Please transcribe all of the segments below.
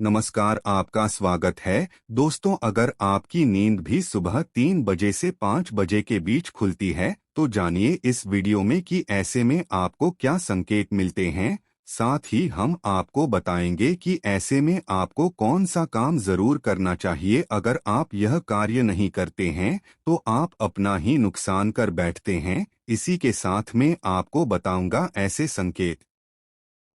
नमस्कार, आपका स्वागत है। दोस्तों, अगर आपकी नींद भी सुबह 3 बजे से 5 बजे के बीच खुलती है तो जानिए इस वीडियो में कि ऐसे में आपको क्या संकेत मिलते हैं। साथ ही हम आपको बताएंगे कि ऐसे में आपको कौन सा काम जरूर करना चाहिए। अगर आप यह कार्य नहीं करते हैं तो आप अपना ही नुकसान कर बैठते हैं। इसी के साथ में आपको बताऊंगा ऐसे संकेत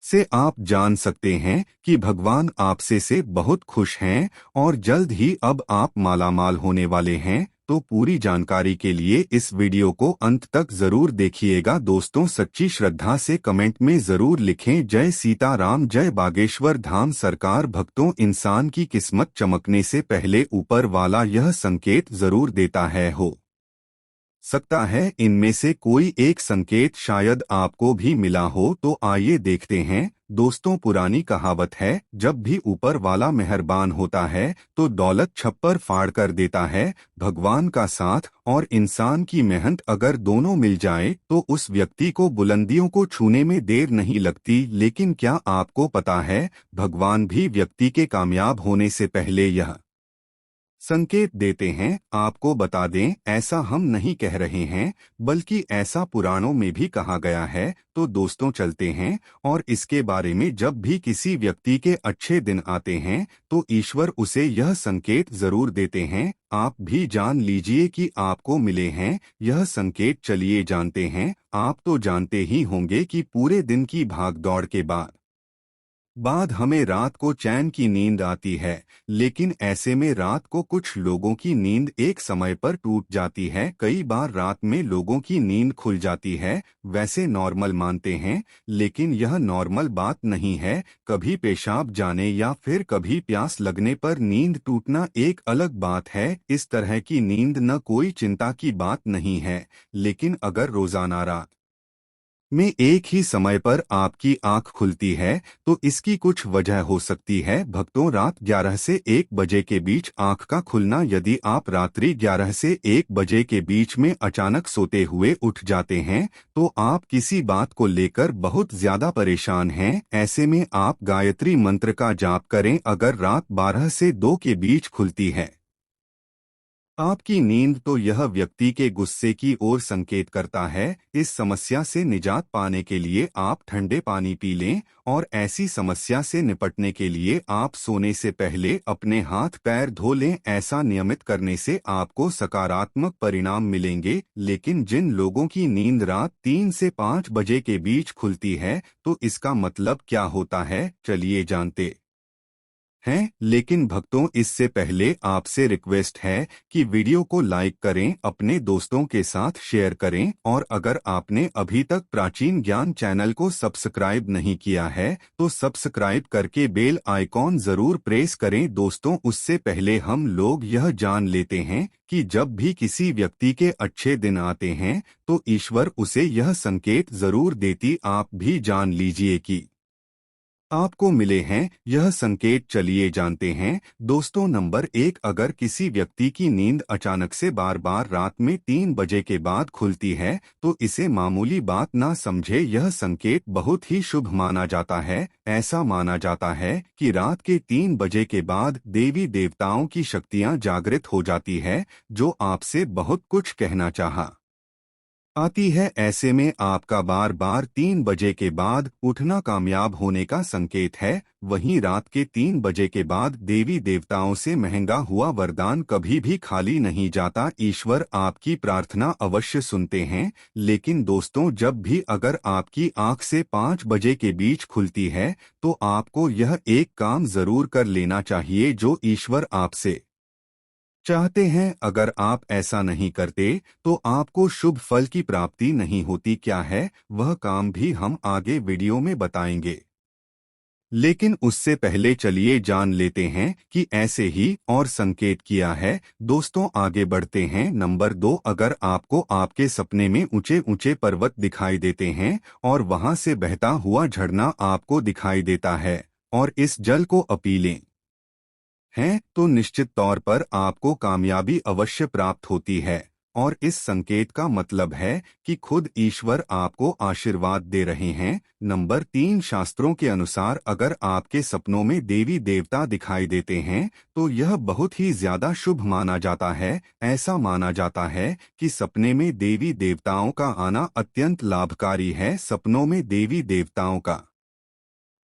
से आप जान सकते हैं कि भगवान आपसे से बहुत खुश हैं और जल्द ही अब आप मालामाल होने वाले हैं। तो पूरी जानकारी के लिए इस वीडियो को अंत तक जरूर देखिएगा। दोस्तों, सच्ची श्रद्धा से कमेंट में जरूर लिखें जय सीताराम, जय बागेश्वर धाम सरकार। भक्तों, इंसान की किस्मत चमकने से पहले ऊपर वाला यह संकेत जरूर देता है। हो सकता है इनमें से कोई एक संकेत शायद आपको भी मिला हो, तो आइए देखते हैं। दोस्तों, पुरानी कहावत है, जब भी ऊपर वाला मेहरबान होता है तो दौलत छप्पर फाड़ कर देता है। भगवान का साथ और इंसान की मेहनत अगर दोनों मिल जाए तो उस व्यक्ति को बुलंदियों को छूने में देर नहीं लगती। लेकिन क्या आपको पता है, भगवान भी व्यक्ति के कामयाब होने से पहले यह संकेत देते हैं। आपको बता दें, ऐसा हम नहीं कह रहे हैं, बल्कि ऐसा पुराणों में भी कहा गया है। तो दोस्तों, चलते हैं और इसके बारे में। जब भी किसी व्यक्ति के अच्छे दिन आते हैं तो ईश्वर उसे यह संकेत जरूर देते हैं। आप भी जान लीजिए कि आपको मिले हैं यह संकेत। चलिए जानते हैं। आप तो जानते ही होंगे कि पूरे दिन की भागदौड़ के बाद हमें रात को चैन की नींद आती है। लेकिन ऐसे में रात को कुछ लोगों की नींद एक समय पर टूट जाती है। कई बार रात में लोगों की नींद खुल जाती है। वैसे नॉर्मल मानते हैं, लेकिन यह नॉर्मल बात नहीं है। कभी पेशाब जाने या फिर कभी प्यास लगने पर नींद टूटना एक अलग बात है। इस तरह की नींद न कोई चिंता की बात नहीं है। लेकिन अगर रोजाना रात में एक ही समय पर आपकी आंख खुलती है तो इसकी कुछ वजह हो सकती है। भक्तों, रात 11 से 1 बजे के बीच आंख का खुलना। यदि आप रात्रि 11 से 1 बजे के बीच में अचानक सोते हुए उठ जाते हैं तो आप किसी बात को लेकर बहुत ज्यादा परेशान हैं। ऐसे में आप गायत्री मंत्र का जाप करें। अगर रात 12 से 2 के बीच खुलती है आपकी नींद तो यह व्यक्ति के गुस्से की ओर संकेत करता है। इस समस्या से निजात पाने के लिए आप ठंडे पानी पी लें और ऐसी समस्या से निपटने के लिए आप सोने से पहले अपने हाथ पैर धो लें। ऐसा नियमित करने से आपको सकारात्मक परिणाम मिलेंगे। लेकिन जिन लोगों की नींद रात 3 से 5 बजे के बीच खुलती है तो इसका मतलब क्या होता है, चलिए जानते हैं। लेकिन भक्तों, इससे पहले आपसे रिक्वेस्ट है कि वीडियो को लाइक करें, अपने दोस्तों के साथ शेयर करें और अगर आपने अभी तक प्राचीन ज्ञान चैनल को सब्सक्राइब नहीं किया है तो सब्सक्राइब करके बेल आइकॉन जरूर प्रेस करें। दोस्तों, उससे पहले हम लोग यह जान लेते हैं कि जब भी किसी व्यक्ति के अच्छे दिन आते हैं तो ईश्वर उसे यह संकेत जरूर देती। आप भी जान लीजिए कि आपको मिले हैं यह संकेत। चलिए जानते हैं। दोस्तों, नंबर 1, अगर किसी व्यक्ति की नींद अचानक से बार बार रात में 3 बजे के बाद खुलती है तो इसे मामूली बात ना समझे। यह संकेत बहुत ही शुभ माना जाता है। ऐसा माना जाता है कि रात के 3 बजे के बाद देवी देवताओं की शक्तियां जागृत हो जाती है, जो आपसे बहुत कुछ कहना चाहा आती है। ऐसे में आपका बार बार 3 बजे के बाद उठना कामयाब होने का संकेत है। वहीं रात के 3 बजे के बाद देवी देवताओं से महंगा हुआ वरदान कभी भी खाली नहीं जाता। ईश्वर आपकी प्रार्थना अवश्य सुनते हैं। लेकिन दोस्तों, जब भी अगर आपकी आंख से 5 बजे के बीच खुलती है तो आपको यह एक काम जरूर कर लेना चाहिए जो ईश्वर आपसे चाहते हैं। अगर आप ऐसा नहीं करते तो आपको शुभ फल की प्राप्ति नहीं होती। क्या है वह काम भी हम आगे वीडियो में बताएंगे। लेकिन उससे पहले चलिए जान लेते हैं कि ऐसे ही और संकेत किया है। दोस्तों, आगे बढ़ते हैं। नंबर 2, अगर आपको आपके सपने में ऊंचे ऊंचे पर्वत दिखाई देते हैं और वहां से बहता हुआ झरना आपको दिखाई देता है और इस जल को अपीलें हैं तो निश्चित तौर पर आपको कामयाबी अवश्य प्राप्त होती है। और इस संकेत का मतलब है कि खुद ईश्वर आपको आशीर्वाद दे रहे हैं। नंबर 3, शास्त्रों के अनुसार अगर आपके सपनों में देवी देवता दिखाई देते हैं तो यह बहुत ही ज्यादा शुभ माना जाता है। ऐसा माना जाता है कि सपने में देवी देवताओं का आना अत्यंत लाभकारी है। सपनों में देवी देवताओं का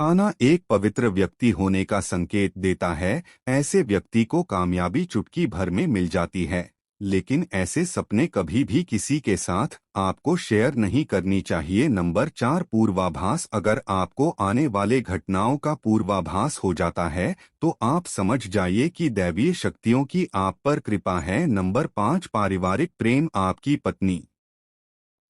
आना एक पवित्र व्यक्ति होने का संकेत देता है। ऐसे व्यक्ति को कामयाबी चुटकी भर में मिल जाती है। लेकिन ऐसे सपने कभी भी किसी के साथ आपको शेयर नहीं करनी चाहिए। नंबर 4, पूर्वाभास अगर आपको आने वाले घटनाओं का पूर्वाभास हो जाता है तो आप समझ जाइए कि दैवीय शक्तियों की आप पर कृपा है। नंबर 5, पारिवारिक प्रेम आपकी पत्नी,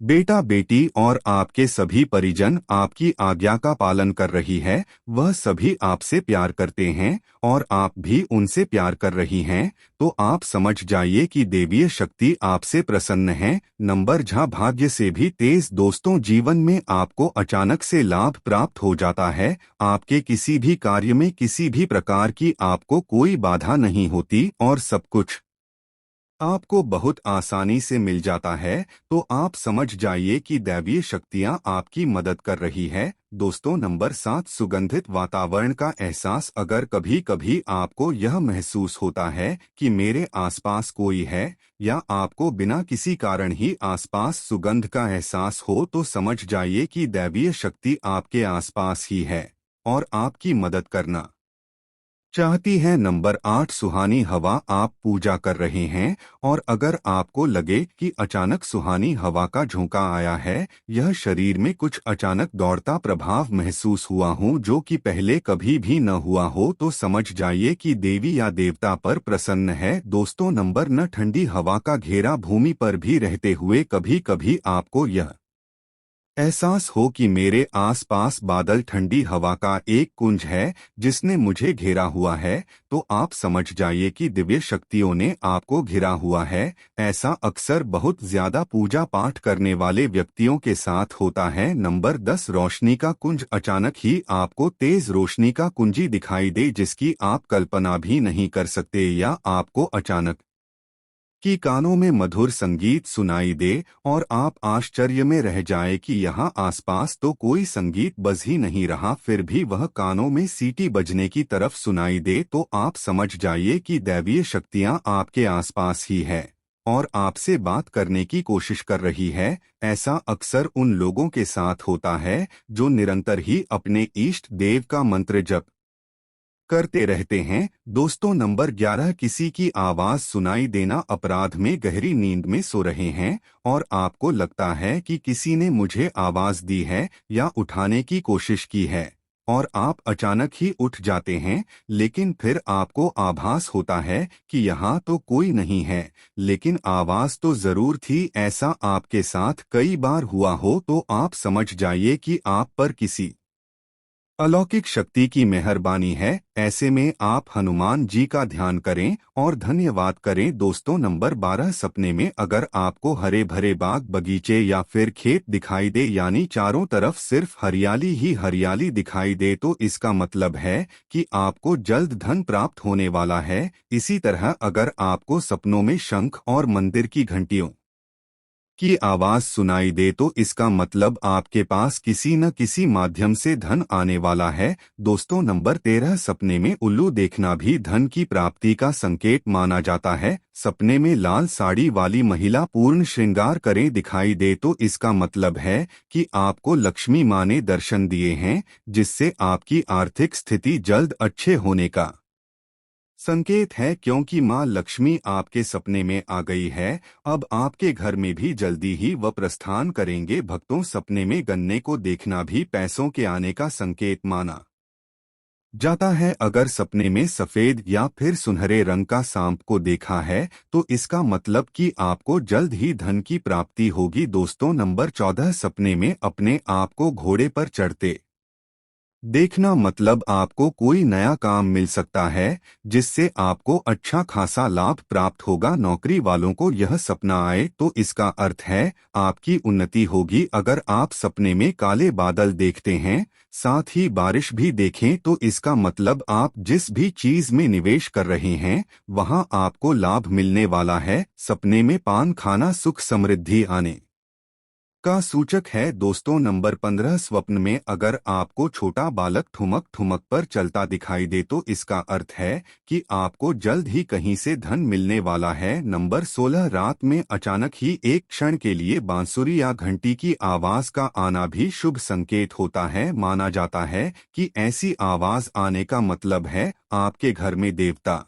बेटा बेटी और आपके सभी परिजन आपकी आज्ञा का पालन कर रही है। वह सभी आपसे प्यार करते हैं और आप भी उनसे प्यार कर रही हैं, तो आप समझ जाइए कि देवीय शक्ति आपसे प्रसन्न है। नंबर 6, भाग्य से भी तेज दोस्तों, जीवन में आपको अचानक से लाभ प्राप्त हो जाता है। आपके किसी भी कार्य में किसी भी प्रकार की आपको कोई बाधा नहीं होती और सब कुछ आपको बहुत आसानी से मिल जाता है। तो आप समझ जाइए कि दैवीय शक्तियां आपकी मदद कर रही है। दोस्तों, नंबर 7, सुगंधित वातावरण का एहसास अगर कभी कभी आपको यह महसूस होता है कि मेरे आसपास कोई है या आपको बिना किसी कारण ही आसपास सुगंध का एहसास हो तो समझ जाइए कि दैवीय शक्ति आपके आसपास ही है और आपकी मदद करना चाहती है। नंबर 8, सुहानी हवा आप पूजा कर रहे हैं और अगर आपको लगे कि अचानक सुहानी हवा का झोंका आया है, यह शरीर में कुछ अचानक दौड़ता प्रभाव महसूस हुआ हूँ जो कि पहले कभी भी न हुआ हो, तो समझ जाइए कि देवी या देवता पर प्रसन्न है। दोस्तों, नंबर 9, ठंडी हवा का घेरा भूमि पर भी रहते हुए कभी कभी आपको यह एहसास हो कि मेरे आसपास बादल ठंडी हवा का एक कुंज है जिसने मुझे घेरा हुआ है, तो आप समझ जाइए कि दिव्य शक्तियों ने आपको घिरा हुआ है। ऐसा अक्सर बहुत ज्यादा पूजा पाठ करने वाले व्यक्तियों के साथ होता है। नंबर 10, रोशनी का कुंज अचानक ही आपको तेज रोशनी का कुंजी दिखाई दे जिसकी आप कल्पना भी नहीं कर सकते, या आपको अचानक कि कानों में मधुर संगीत सुनाई दे और आप आश्चर्य में रह जाए कि यहाँ आसपास तो कोई संगीत बज ही नहीं रहा, फिर भी वह कानों में सीटी बजने की तरफ सुनाई दे, तो आप समझ जाइए कि दैवीय शक्तियाँ आपके आसपास ही है और आपसे बात करने की कोशिश कर रही है। ऐसा अक्सर उन लोगों के साथ होता है जो निरंतर ही अपने इष्ट देव का मंत्र जप करते रहते हैं। दोस्तों, नंबर 11, किसी की आवाज सुनाई देना अपराध में गहरी नींद में सो रहे हैं और आपको लगता है कि किसी ने मुझे आवाज दी है या उठाने की कोशिश की है और आप अचानक ही उठ जाते हैं, लेकिन फिर आपको आभास होता है कि यहाँ तो कोई नहीं है, लेकिन आवाज तो जरूर थी। ऐसा आपके साथ कई बार हुआ हो तो आप समझ जाइए कि आप पर किसी अलौकिक शक्ति की मेहरबानी है। ऐसे में आप हनुमान जी का ध्यान करें और धन्यवाद करें। दोस्तों, नंबर 12, सपने में अगर आपको हरे भरे बाग बगीचे या फिर खेत दिखाई दे, यानी चारों तरफ सिर्फ हरियाली ही हरियाली दिखाई दे, तो इसका मतलब है कि आपको जल्द धन प्राप्त होने वाला है। इसी तरह अगर आपको सपनों में शंख और मंदिर की घंटियों की आवाज सुनाई दे तो इसका मतलब आपके पास किसी न किसी माध्यम से धन आने वाला है। दोस्तों, नंबर 13, सपने में उल्लू देखना भी धन की प्राप्ति का संकेत माना जाता है। सपने में लाल साड़ी वाली महिला पूर्ण श्रृंगार करे दिखाई दे तो इसका मतलब है कि आपको लक्ष्मी माँ ने दर्शन दिए हैं, जिससे आपकी आर्थिक स्थिति जल्द अच्छे होने का संकेत है, क्योंकि माँ लक्ष्मी आपके सपने में आ गई है। अब आपके घर में भी जल्दी ही वह प्रस्थान करेंगे। भक्तों, सपने में गन्ने को देखना भी पैसों के आने का संकेत माना जाता है। अगर सपने में सफेद या फिर सुनहरे रंग का सांप को देखा है तो इसका मतलब कि आपको जल्द ही धन की प्राप्ति होगी। दोस्तों, नंबर 14, सपने में अपने आप को घोड़े पर चढ़ते देखना मतलब आपको कोई नया काम मिल सकता है जिससे आपको अच्छा खासा लाभ प्राप्त होगा। नौकरी वालों को यह सपना आए तो इसका अर्थ है आपकी उन्नति होगी। अगर आप सपने में काले बादल देखते हैं, साथ ही बारिश भी देखें, तो इसका मतलब आप जिस भी चीज में निवेश कर रहे हैं वहां आपको लाभ मिलने वाला है। सपने में पान खाना सुख समृद्धि आने का सूचक है। दोस्तों, नंबर 15, स्वप्न में अगर आपको छोटा बालक ठुमक ठुमक पर चलता दिखाई दे तो इसका अर्थ है कि आपको जल्द ही कहीं से धन मिलने वाला है। नंबर 16, रात में अचानक ही एक क्षण के लिए बांसुरी या घंटी की आवाज का आना भी शुभ संकेत होता है। माना जाता है कि ऐसी आवाज आने का मतलब है आपके घर में देवता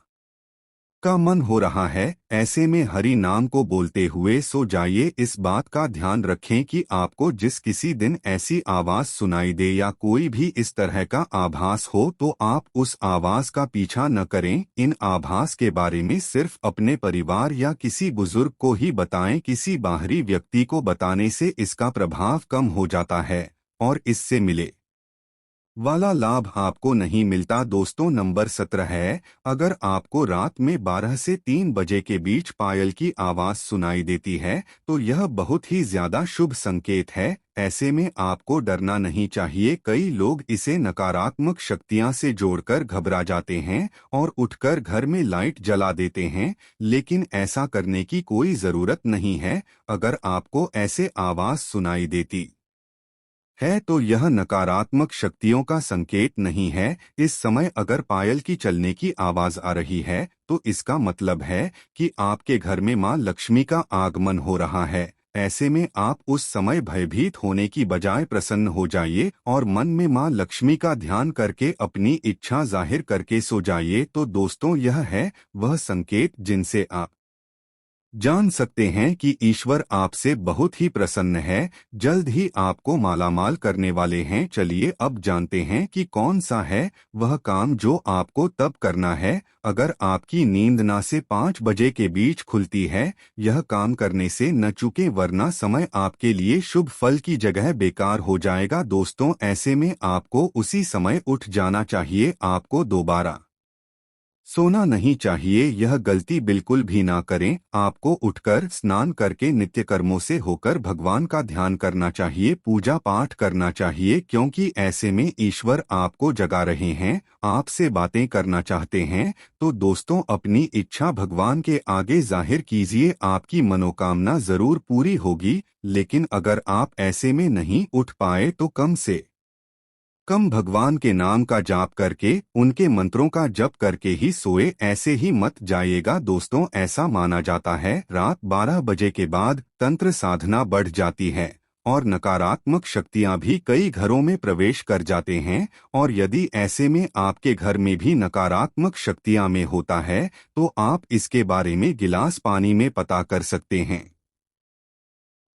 का मन हो रहा है। ऐसे में हरि नाम को बोलते हुए सो जाइए। इस बात का ध्यान रखें कि आपको जिस किसी दिन ऐसी आवाज सुनाई दे या कोई भी इस तरह का आभास हो तो आप उस आवाज का पीछा न करें। इन आभास के बारे में सिर्फ अपने परिवार या किसी बुजुर्ग को ही बताएं। किसी बाहरी व्यक्ति को बताने से इसका प्रभाव कम हो जाता है और इससे मिले वाला लाभ आपको नहीं मिलता। दोस्तों, नंबर 17 है, अगर आपको रात में 12 से 3 बजे के बीच पायल की आवाज सुनाई देती है तो यह बहुत ही ज्यादा शुभ संकेत है। ऐसे में आपको डरना नहीं चाहिए। कई लोग इसे नकारात्मक शक्तियां से जोड़कर घबरा जाते हैं और उठकर घर में लाइट जला देते हैं, लेकिन ऐसा करने की कोई जरूरत नहीं है। अगर आपको ऐसे आवाज सुनाई देती है तो यह नकारात्मक शक्तियों का संकेत नहीं है। इस समय अगर पायल की चलने की आवाज आ रही है तो इसका मतलब है कि आपके घर में मां लक्ष्मी का आगमन हो रहा है। ऐसे में आप उस समय भयभीत होने की बजाय प्रसन्न हो जाइए और मन में मां लक्ष्मी का ध्यान करके अपनी इच्छा जाहिर करके सो जाइए। तो दोस्तों, यह है वह संकेत जिनसे आप जान सकते हैं कि ईश्वर आपसे बहुत ही प्रसन्न है, जल्द ही आपको मालामाल करने वाले हैं। चलिए अब जानते हैं कि कौन सा है वह काम जो आपको तब करना है अगर आपकी नींद ना से 5 बजे के बीच खुलती है। यह काम करने से न चूके, वरना समय आपके लिए शुभ फल की जगह बेकार हो जाएगा। दोस्तों, ऐसे में आपको उसी समय उठ जाना चाहिए। आपको दोबारा सोना नहीं चाहिए। यह गलती बिल्कुल भी ना करें। आपको उठकर स्नान करके नित्य कर्मों से होकर भगवान का ध्यान करना चाहिए, पूजा पाठ करना चाहिए, क्योंकि ऐसे में ईश्वर आपको जगा रहे हैं, आपसे बातें करना चाहते हैं। तो दोस्तों, अपनी इच्छा भगवान के आगे जाहिर कीजिए, आपकी मनोकामना जरूर पूरी होगी। लेकिन अगर आप ऐसे में नहीं उठ पाए तो कम से कम भगवान के नाम का जाप करके, उनके मंत्रों का जप करके ही सोए। ऐसे ही मत जाइएगा। दोस्तों, ऐसा माना जाता है रात 12 बजे के बाद तंत्र साधना बढ़ जाती है और नकारात्मक शक्तियां भी कई घरों में प्रवेश कर जाते हैं। और यदि ऐसे में आपके घर में भी नकारात्मक शक्तियां में होता है तो आप इसके बारे में गिलास पानी में पता कर सकते हैं।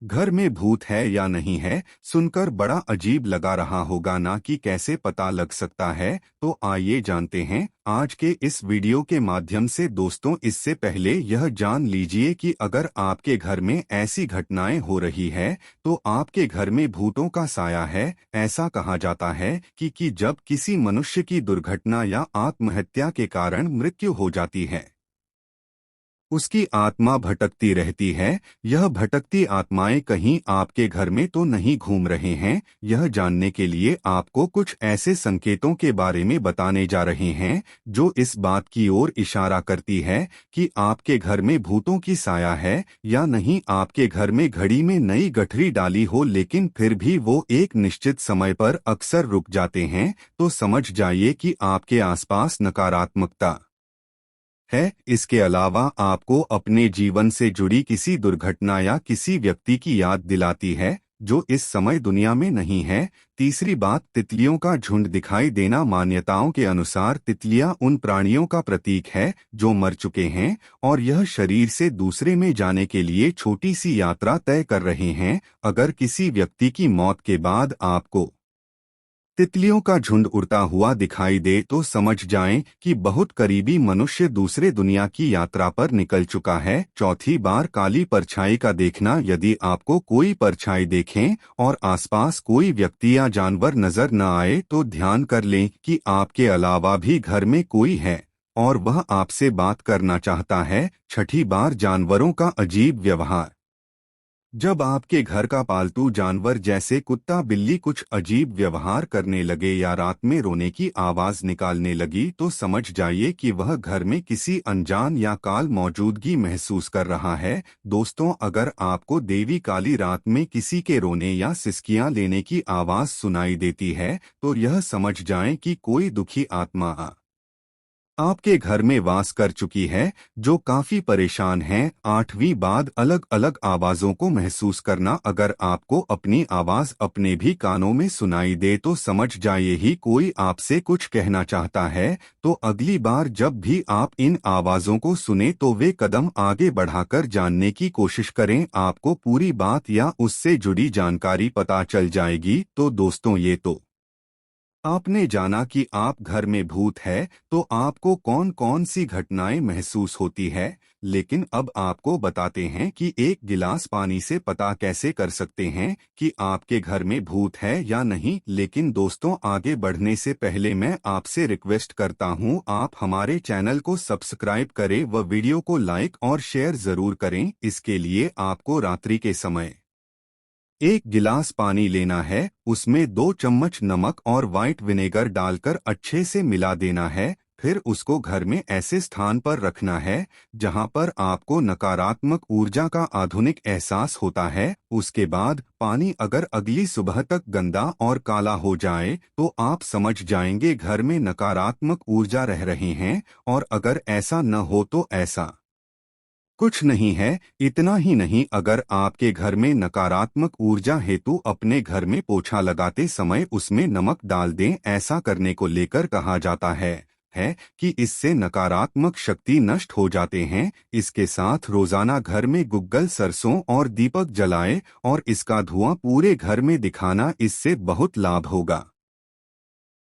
घर में भूत है या नहीं है, सुनकर बड़ा अजीब लगा रहा होगा ना कि कैसे पता लग सकता है। तो आइए जानते हैं आज के इस वीडियो के माध्यम से। दोस्तों, इससे पहले यह जान लीजिए कि अगर आपके घर में ऐसी घटनाएं हो रही है तो आपके घर में भूतों का साया है। ऐसा कहा जाता है कि जब किसी मनुष्य की दुर्घटना या आत्महत्या के कारण मृत्यु हो जाती है, उसकी आत्मा भटकती रहती है। यह भटकती आत्माएं कहीं आपके घर में तो नहीं घूम रहे हैं। यह जानने के लिए आपको कुछ ऐसे संकेतों के बारे में बताने जा रहे हैं जो इस बात की ओर इशारा करती है कि आपके घर में भूतों की साया है या नहीं। आपके घर में घड़ी में नई गठरी डाली हो लेकिन फिर भी वो एक निश्चित समय पर अक्सर रुक जाते हैं, तो समझ जाइए कि आपके आसपास नकारात्मकता है। इसके अलावा आपको अपने जीवन से जुड़ी किसी दुर्घटना या किसी व्यक्ति की याद दिलाती है जो इस समय दुनिया में नहीं है। तीसरी बात, तितलियों का झुंड दिखाई देना। मान्यताओं के अनुसार तितलियां उन प्राणियों का प्रतीक है जो मर चुके हैं और यह शरीर से दूसरे में जाने के लिए छोटी सी यात्रा तय कर रहे हैं। अगर किसी व्यक्ति की मौत के बाद आपको तितलियों का झुंड उड़ता हुआ दिखाई दे तो समझ जाएं कि बहुत करीबी मनुष्य दूसरे दुनिया की यात्रा पर निकल चुका है। चौथी बार काली परछाई का देखना, यदि आपको कोई परछाई देखें और आसपास कोई व्यक्ति या जानवर नजर न आए तो ध्यान कर लें कि आपके अलावा भी घर में कोई है और वह आपसे बात करना चाहता है। छठी बार जानवरों का अजीब व्यवहार, जब आपके घर का पालतू जानवर जैसे कुत्ता बिल्ली कुछ अजीब व्यवहार करने लगे या रात में रोने की आवाज निकालने लगी तो समझ जाइए कि वह घर में किसी अनजान या काल मौजूदगी महसूस कर रहा है। दोस्तों, अगर आपको देवी काली रात में किसी के रोने या सिसकियां लेने की आवाज सुनाई देती है तो यह समझ जाएं कि कोई दुखी आत्मा आपके घर में वास कर चुकी है जो काफी परेशान है। आठवीं बात, अलग अलग आवाजों को महसूस करना, अगर आपको अपनी आवाज अपने भी कानों में सुनाई दे तो समझ जाइए ही कोई आपसे कुछ कहना चाहता है। तो अगली बार जब भी आप इन आवाजों को सुने तो वे कदम आगे बढ़ाकर जानने की कोशिश करें, आपको पूरी बात या उससे जुड़ी जानकारी पता चल जाएगी। तो दोस्तों, ये तो आपने जाना कि आप घर में भूत है तो आपको कौन कौन सी घटनाएं महसूस होती है। लेकिन अब आपको बताते हैं कि एक गिलास पानी से पता कैसे कर सकते हैं कि आपके घर में भूत है या नहीं। लेकिन दोस्तों, आगे बढ़ने से पहले मैं आपसे रिक्वेस्ट करता हूं, आप हमारे चैनल को सब्सक्राइब करें व वीडियो को लाइक और शेयर जरूर करें। इसके लिए आपको रात्रि के समय एक गिलास पानी लेना है, उसमें 2 चम्मच नमक और व्हाइट विनेगर डालकर अच्छे से मिला देना है। फिर उसको घर में ऐसे स्थान पर रखना है जहां पर आपको नकारात्मक ऊर्जा का आधुनिक एहसास होता है। उसके बाद पानी अगर अगली सुबह तक गंदा और काला हो जाए तो आप समझ जाएंगे घर में नकारात्मक ऊर्जा रह रही हैं, और अगर ऐसा न हो तो ऐसा कुछ नहीं है। इतना ही नहीं, अगर आपके घर में नकारात्मक ऊर्जा हेतु अपने घर में पोछा लगाते समय उसमें नमक डाल दें। ऐसा करने को लेकर कहा जाता है कि इससे नकारात्मक शक्ति नष्ट हो जाते हैं। इसके साथ रोजाना घर में गुग्गल, सरसों और दीपक जलाएं और इसका धुआं पूरे घर में दिखाना, इससे बहुत लाभ होगा।